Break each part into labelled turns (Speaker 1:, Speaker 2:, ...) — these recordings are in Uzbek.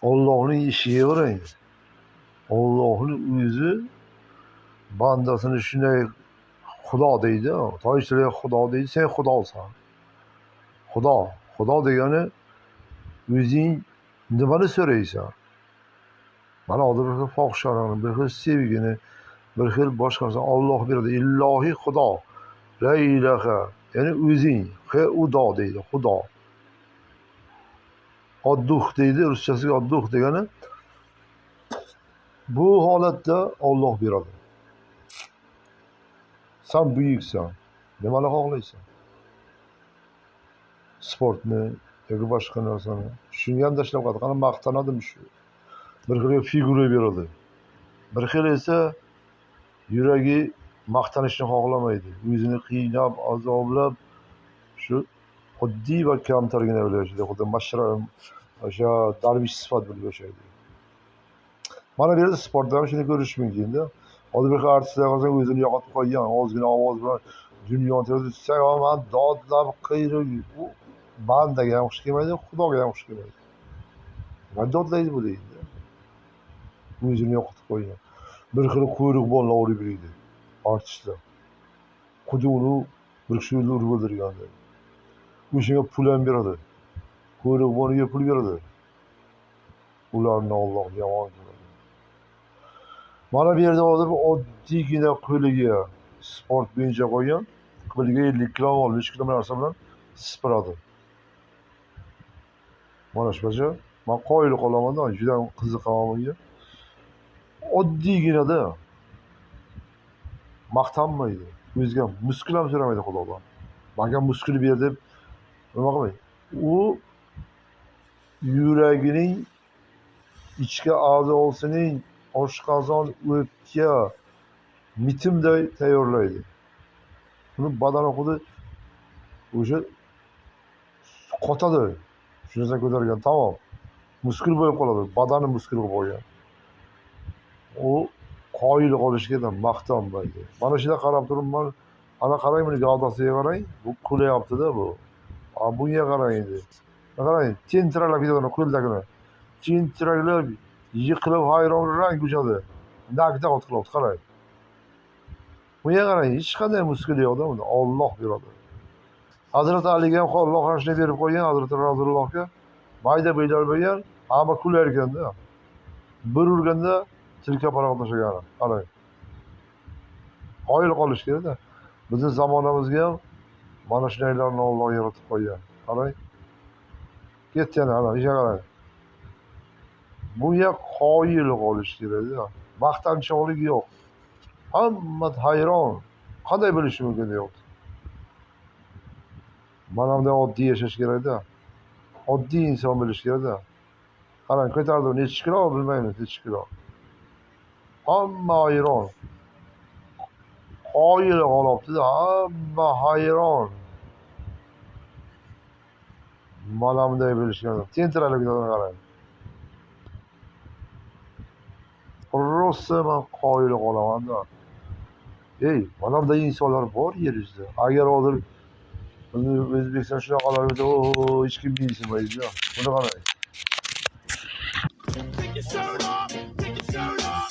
Speaker 1: Allohning ishiga qarang. Allohning o'zi bandasini shunday Xudo deydi. Toychilar Xudo deydi, sen Xudosan. Xudo degani o'zing nimani so'raysan? Mana hozir bir xil fohishalarni, bir xil sevgini, bir xil boshqa narsani Alloh beradi. Ilohiy Xudo. La ilaha, ya'ni o'zing. Xudo deydi, Xudo. Odduh deydi, ruschasiga odduh degani bu holatda Alloh beradi. Sen buyuksan. Nimani xohlaysan? Sportni yoki boshqa narsani. Shunga ham tashlab qo'yadi. Qani maqtanadim shu. Bir xil figura beradi. Bir xil esa yuragi maqtanishni xohlamaydi. O'zini qiynab, azoblab shu oddiy va kamtargina bo'lib yashaydi. Xuddi mashram o'sha darvish sifat bo'lib yashaydi. Mana bu yerda sportda ham shuni ko'rish mumkin-da. Hozir bir artistlar qolsa o'zini yo'qotib qo'ygan, ozgina ovoz bilan dunyoni man dodlab qiyrib, u bandaga ham xush kelmaydi, Xudoga ham xush kelmaydi. Nima dodlaydi bu deydi. O'zini yo'qotib qo'ygan. Bir xil quyruq bollar urib yuradi. Artistlar. Quduqni bir kishi urib o'ldirganda. O'shaga pul ham beradi. Quyruq boniga pul beradi. Ularni Alloh yomon ko'radi. Mana bu yerda hozir oddiygina qo'liga sport bo'yicha qo'ygan, qo'liga 50 kilo, 60 kilo narsa bilan sipiradi. Mana shunaqa. Men qoyil qolaman-da, juda qiziqaman bunga. Oddiyginada maqtanmaydi. O'ziga muskul ham so'ramaydi Xudodan. Menga muskul ber deb nima qilmaydi. U yuragining ichki a'zosining oshqozon, o'pka, mitimday tayyorlaydi. Uni badani xuddi o'sha qotadi. Shunisa ko'targan, tamom. Muskul bo'lib qoladi. Badani muskul bo'lib qolgan. U qoyil qolishga ham maqtanmaydi. Mana shunday qarab turibman. Ana qarang, buni gavdasiga qarang. Bu kulayapti-da bu. Bunga qarang endi. Qarang, tentiralab ketadi qo'ldagini. Tentiraklab, yiqilib hayron rang ko'chadi. Nakda ot qiladi, qarang. Bunga qarang, hech qanday muskul yo'q-da bunda. Alloh beradi. Hazrati Aliga ham Alloh shuni berib qo'ygan, Hazrati Rasulullohga mayda bo'ylar bo'lgan, hamma kular ekanda. Bir urganda tilka paraq tashlagan. Qarang. Qoyil qolish kerak-da. Bizning zamonamizga ham mana shunaylarni Alloh yaratib qo'ygan. Qarang. Ketdi yana, ana, ishga qarang. Bunga qoyil qolish kerak-da. Maqtanchoqlik yo'q. Hamma hayron. Qanday bo'lishi mumkin yo'q. Mana bunday oddiy yashash kerak-da. Oddiy inson bo'lish kerak-da. Qarang, ko'tardi, necha kilo bilmaymiz, necha kilo. Hamma hayron. Qoyil qolibdi-da, hamma hayron. Mana bunday bo'lish kerak. Tentiralib ketadi, qarang. Rosa men qoyil qolaman-da. Ey, mana bunday insonlar bor yer yuzida. Agar hozir O'zbekiston shunaqalar bo'lsa, hech kim yeyishmaydi-da. Buni qarang.
Speaker 2: Take your shirt off, take your shirt off.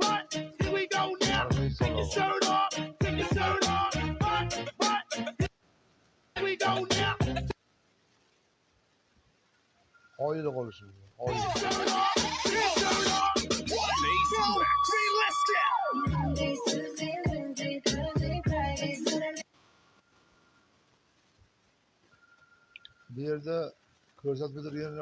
Speaker 2: But, here we go now. Take your shirt off, take your shirt off. But, here we go now.
Speaker 1: Qoyil qolish. Qoyil.
Speaker 2: Shirt off, take your shirt off. 1, 2, 3, let's go.
Speaker 1: Bu yerda ko'rsatib bergan